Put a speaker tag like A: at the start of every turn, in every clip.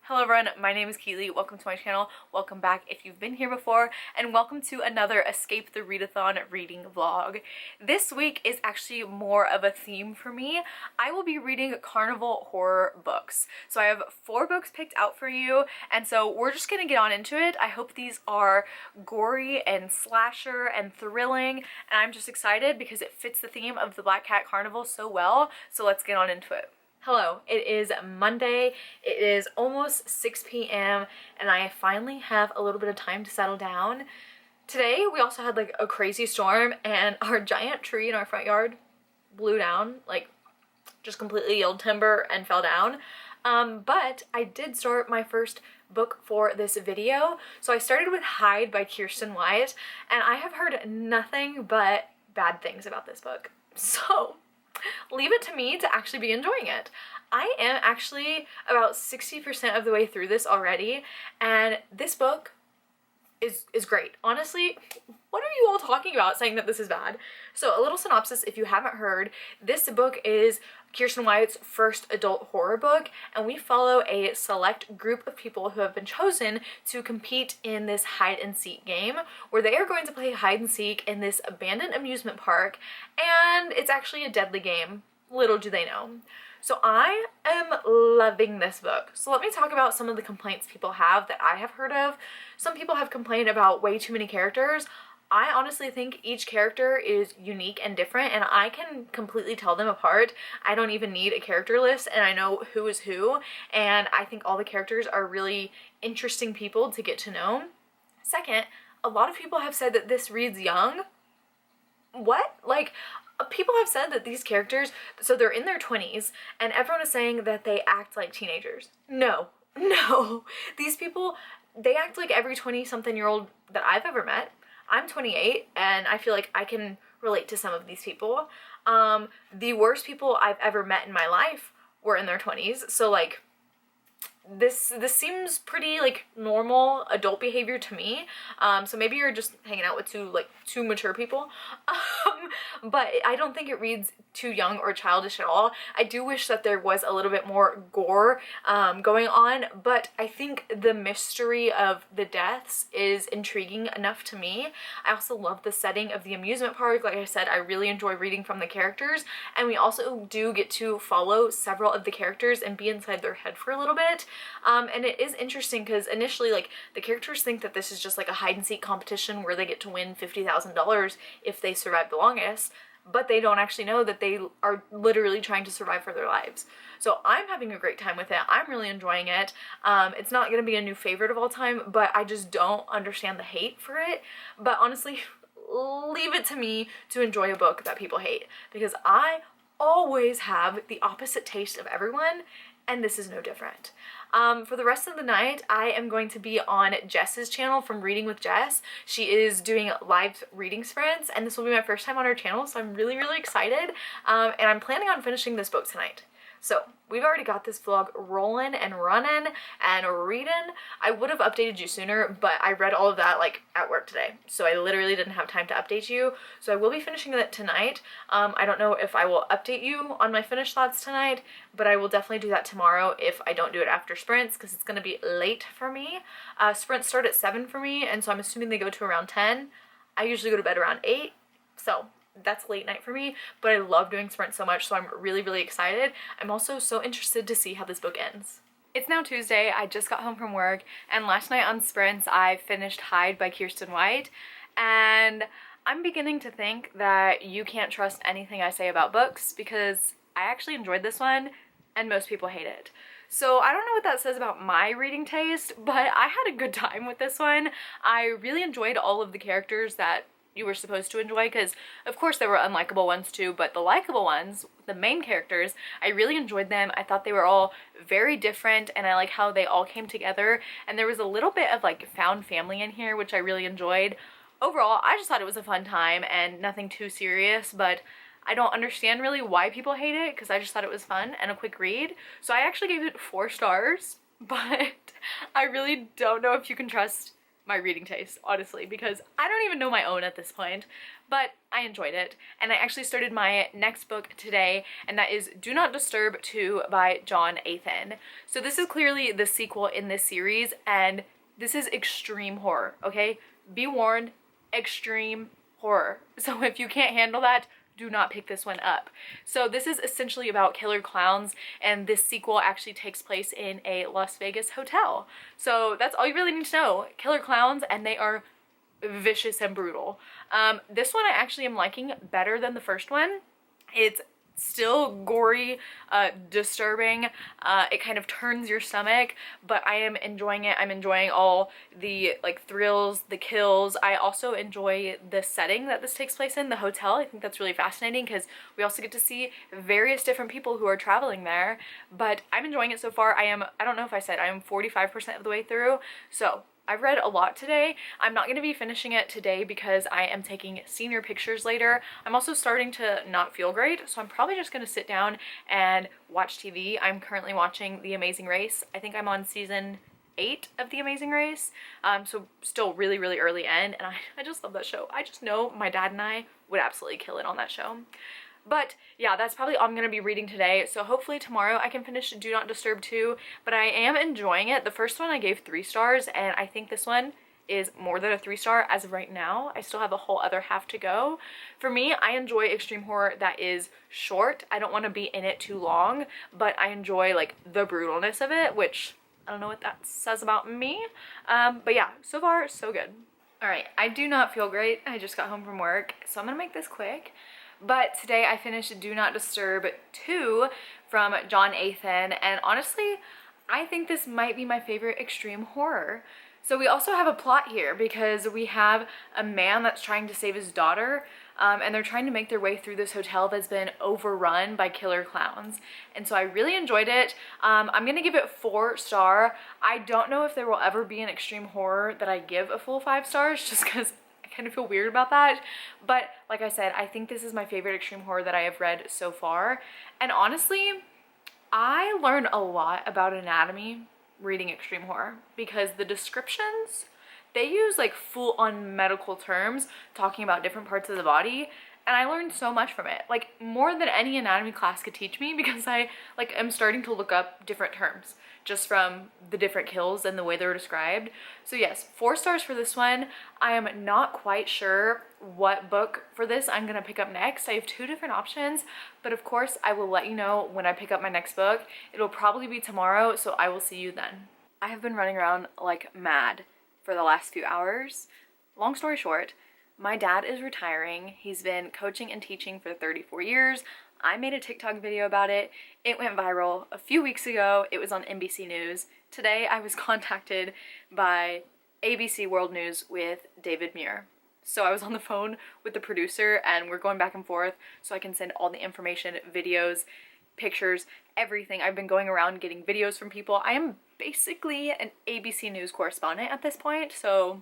A: Hello everyone, my name is Keely. Welcome to my channel. Welcome back if you've been here before, and welcome to another Escape the Readathon reading vlog. This week is actually more of a theme for me. I will be reading carnival horror books. So I have 4 books picked out for you, and so we're just gonna get on into it. I hope these are gory and slasher and thrilling, and I'm just excited because it fits the theme of the Black Cat Carnival so well. So let's get on into it. Hello, it is Monday. It is almost 6 p.m. and I finally have a little bit of time to settle down. Today we also had like a crazy storm and our giant tree in our front yard blew down, like just completely yelled timber and fell down. But I did start my first book for this video. So I started with Hide by Kiersten White, and I have heard nothing but bad things about this book. So leave it to me to actually be enjoying it. I am actually about 60% of the way through this already, and this book is great. Honestly, what are you all talking about saying that this is bad? So a little synopsis if you haven't heard. This book is Kiersten White's first adult horror book, and we follow a select group of people who have been chosen to compete in this hide and seek game where they are going to play hide and seek in this abandoned amusement park, and it's actually a deadly game. Little do they know. So I am loving this book. So let me talk about some of the complaints people have that I have heard of. Some people have complained about way too many characters. I honestly think each character is unique and different, and I can completely tell them apart. I don't even need a character list, and I know who is who, and I think all the characters are really interesting people to get to know. Second, a lot of people have said that this reads young. What? Like, people have said that these characters, so they're in their 20s, and everyone is saying that they act like teenagers. No. These people, they act like every 20-something-year-old that I've ever met. I'm 28, and I feel like I can relate to some of these people. The worst people I've ever met in my life were in their 20s, so like, this seems pretty like normal adult behavior to me. So maybe you're just hanging out with two mature people. But I don't think it reads too young or childish at all. I do wish that there was a little bit more gore going on, but I think the mystery of the deaths is intriguing enough to me. I also love the setting of the amusement park. Like I said, I really enjoy reading from the characters, and we also do get to follow several of the characters and be inside their head for a little bit. And it is interesting because initially, like, the characters think that this is just like a hide and seek competition where they get to win $50,000 if they survive the longest, but they don't actually know that they are literally trying to survive for their lives. So I'm having a great time with it. I'm really enjoying it. It's not going to be a new favorite of all time, but I just don't understand the hate for it. But honestly, leave it to me to enjoy a book that people hate, because I always have the opposite taste of everyone, and this is no different. For the rest of the night, I am going to be on Jess's channel from Reading with Jess. She is doing live reading sprints, and this will be my first time on her channel, so I'm really excited. And I'm planning on finishing this book tonight. So we've already got this vlog rolling and running and reading. I would have updated you sooner, but I read all of that like at work today, so I literally didn't have time to update you. So I will be finishing that tonight. I don't know if I will update you on my finished thoughts tonight, but I will definitely do that tomorrow if I don't do it after sprints, because it's going to be late for me. Sprints start at 7 for me, and so I'm assuming they go to around 10. I usually go to bed around 8, so that's late night for me, but I love doing sprints so much, so I'm really excited. I'm also so interested to see how this book ends. It's now Tuesday. I just got home from work, and last night on sprints I finished Hide by Kiersten White, and I'm beginning to think that you can't trust anything I say about books, because I actually enjoyed this one and most people hate it. So I don't know what that says about my reading taste, but I had a good time with this one. I really enjoyed all of the characters that you were supposed to enjoy, because of course there were unlikable ones too, but the likable ones, the main characters, I really enjoyed them. I thought they were all very different, and I like how they all came together, and there was a little bit of like found family in here, which I really enjoyed. Overall, I just thought it was a fun time and nothing too serious, but I don't understand really why people hate it, because I just thought it was fun and a quick read. So I actually gave it 4 stars, but I really don't know if you can trust my reading taste, honestly, because I don't even know my own at this point, but I enjoyed it. And I actually started my next book today, and that is Do Not Disturb 2 by John Athan. So this is clearly the sequel in this series, and this is extreme horror, okay? Be warned, extreme horror. So if you can't handle that, do not pick this one up. So this is essentially about killer clowns, and this sequel actually takes place in a Las Vegas hotel. So that's all you really need to know. Killer clowns, and they are vicious and brutal. This one I actually am liking better than the first one. It's still gory, disturbing. It kind of turns your stomach, but I am enjoying it. I'm enjoying all the like thrills, the kills. I also enjoy the setting that this takes place in, the hotel. I think that's really fascinating because we also get to see various different people who are traveling there, but I'm enjoying it so far. I don't know if I said I am 45% of the way through, so I've read a lot today. I'm not going to be finishing it today because I am taking senior pictures later. I'm also starting to not feel great, so I'm probably just going to sit down and watch TV. I'm currently watching The Amazing Race. I think I'm on season 8 of The Amazing Race, so still really, really early in, and I just love that show. I just know my dad and I would absolutely kill it on that show. But yeah, that's probably all I'm going to be reading today. So hopefully tomorrow I can finish Do Not Disturb 2, but I am enjoying it. The first one I gave 3 stars, and I think this one is more than a 3-star as of right now. I still have a whole other half to go. For me, I enjoy extreme horror that is short. I don't want to be in it too long, but I enjoy like the brutalness of it, which I don't know what that says about me. But yeah, so far so good. All right, I do not feel great. I just got home from work, so I'm gonna make this quick. But today I finished Do Not Disturb 2 from John Athan, and honestly, I think this might be my favorite extreme horror. So we also have a plot here because we have a man that's trying to save his daughter, and they're trying to make their way through this hotel that's been overrun by killer clowns. And so I really enjoyed it. I'm gonna give it 4-star. I don't know if there will ever be an extreme horror that I give a full 5 stars, just because kind of feel weird about that, but like I said, I think this is my favorite extreme horror that I have read so far. And honestly, I learned a lot about anatomy reading extreme horror because the descriptions, they use like full-on medical terms talking about different parts of the body, and I learned so much from it, like more than any anatomy class could teach me, because I like am starting to look up different terms just from the different kills and the way they were described. So yes, 4 stars for this one. I am not quite sure what book for this I'm gonna pick up next. I have 2 different options, but of course I will let you know when I pick up my next book. It'll probably be tomorrow, so I will see you then. I have been running around like mad for the last few hours. Long story short, my dad is retiring. He's been coaching and teaching for 34 years. I made a TikTok video about it. It went viral a few weeks ago. It was on NBC News. Today I was contacted by ABC World News with David Muir. So I was on the phone with the producer and we're going back and forth so I can send all the information, videos, pictures, everything. I've been going around getting videos from people. I am basically an ABC News correspondent at this point, so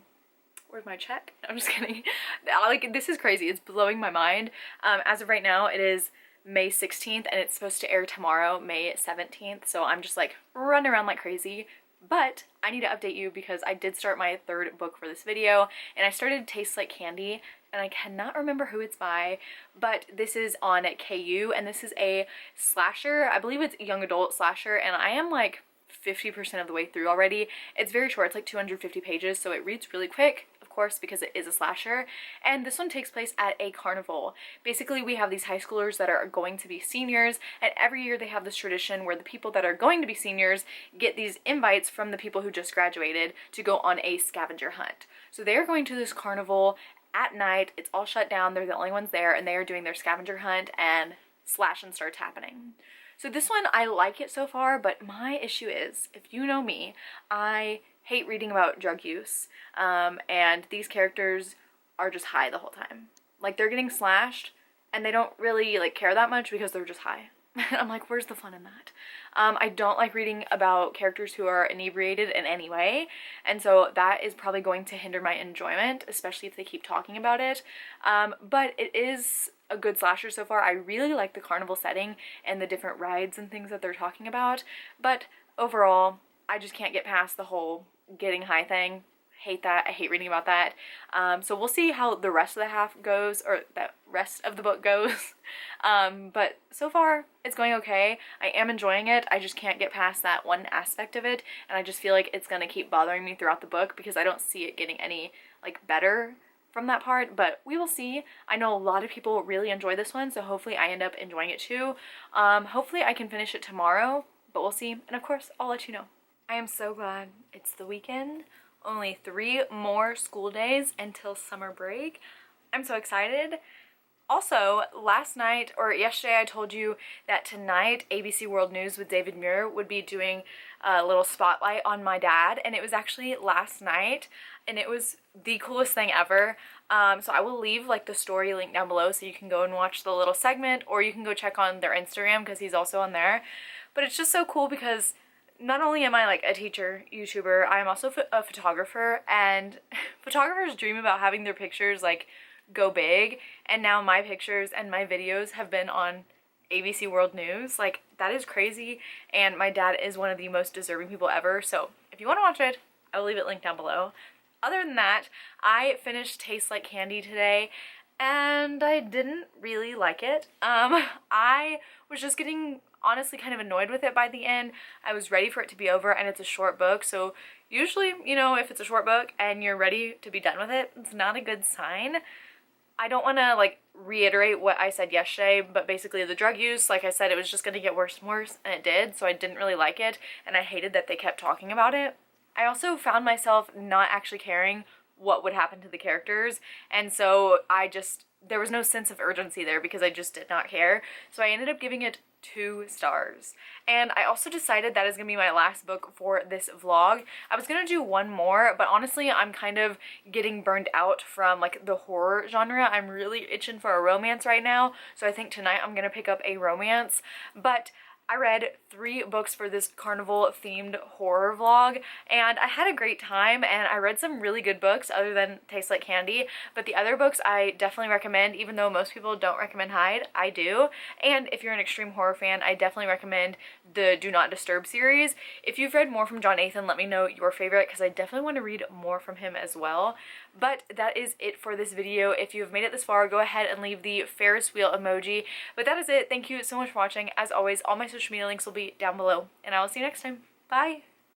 A: where's my check? I'm just kidding. Like, this is crazy. It's blowing my mind. As of right now, it is May 16th and it's supposed to air tomorrow, May 17th. So I'm just like running around like crazy. But I need to update you because I did start my 3rd book for this video, and I started Tastes Like Candy, and I cannot remember who it's by, but this is on KU, and this is a slasher. I believe it's young adult slasher, and I am like 50% of the way through already. It's very short. It's like 250 pages, so it reads really quick, of course, because it is a slasher. And this one takes place at a carnival. Basically, we have these high schoolers that are going to be seniors, and every year they have this tradition where the people that are going to be seniors get these invites from the people who just graduated to go on a scavenger hunt. So they are going to this carnival at night. It's all shut down. They're the only ones there, and they are doing their scavenger hunt, and slashing starts happening. So this one, I like it so far, but my issue is, if you know me, I hate reading about drug use, and these characters are just high the whole time. Like, they're getting slashed, and they don't really, like, care that much because they're just high. I'm like, where's the fun in that? I don't like reading about characters who are inebriated in any way, and so that is probably going to hinder my enjoyment, especially if they keep talking about it. But it is a good slasher so far. I really like the carnival setting and the different rides and things that they're talking about, but overall, I just can't get past the whole getting high thing. hate that. I hate reading about that. So we'll see how the rest of the half goes, or the rest of the book goes. But so far it's going okay. I am enjoying it. I just can't get past that one aspect of it, and I just feel like it's gonna keep bothering me throughout the book because I don't see it getting any like better from that part, but we will see. I know a lot of people really enjoy this one, so hopefully I end up enjoying it too. Hopefully I can finish it tomorrow, but we'll see, and of course I'll let you know. I am so glad it's the weekend. Only 3 more school days until summer break. I'm so excited. Also, last night, or yesterday, I told you that tonight ABC World News with David Muir would be doing a little spotlight on my dad, and it was actually last night, and it was the coolest thing ever. So I will leave like the story link down below so you can go and watch the little segment, or you can go check on their Instagram because he's also on there. But it's just so cool because not only am I like a teacher, YouTuber, I'm also a photographer, and photographers dream about having their pictures like go big, and now my pictures and my videos have been on ABC World News. Like, that is crazy, and my dad is one of the most deserving people ever, so if you want to watch it, I will leave it linked down below. Other than that, I finished Tastes Like Candy today, and I didn't really like it. I was just getting honestly kind of annoyed with it by the end. I was ready for it to be over, and it's a short book, so usually, you know, if it's a short book and you're ready to be done with it, it's not a good sign. I don't want to like reiterate what I said yesterday, but basically the drug use, like I said, it was just going to get worse and worse, and it did, so I didn't really like it, and I hated that they kept talking about it. I also found myself not actually caring what would happen to the characters, and so there was no sense of urgency there because I just did not care, so I ended up giving it 2 stars. And I also decided that is gonna be my last book for this vlog. I was gonna do one more, but honestly I'm kind of getting burned out from like the horror genre. I'm really itching for a romance right now, so I think tonight I'm gonna pick up a romance. But I read 3 books for this carnival themed horror vlog, and I had a great time, and I read some really good books other than Tastes Like Candy, but the other books I definitely recommend. Even though most people don't recommend Hyde, I do. And if you're an extreme horror fan, I definitely recommend the Do Not Disturb series. If you've read more from John Nathan, let me know your favorite because I definitely want to read more from him as well. But that is it for this video. If you've made it this far, go ahead and leave the Ferris wheel emoji. But that is it. Thank you so much for watching. As always, all my social media links will be down below, and I will see you next time. Bye!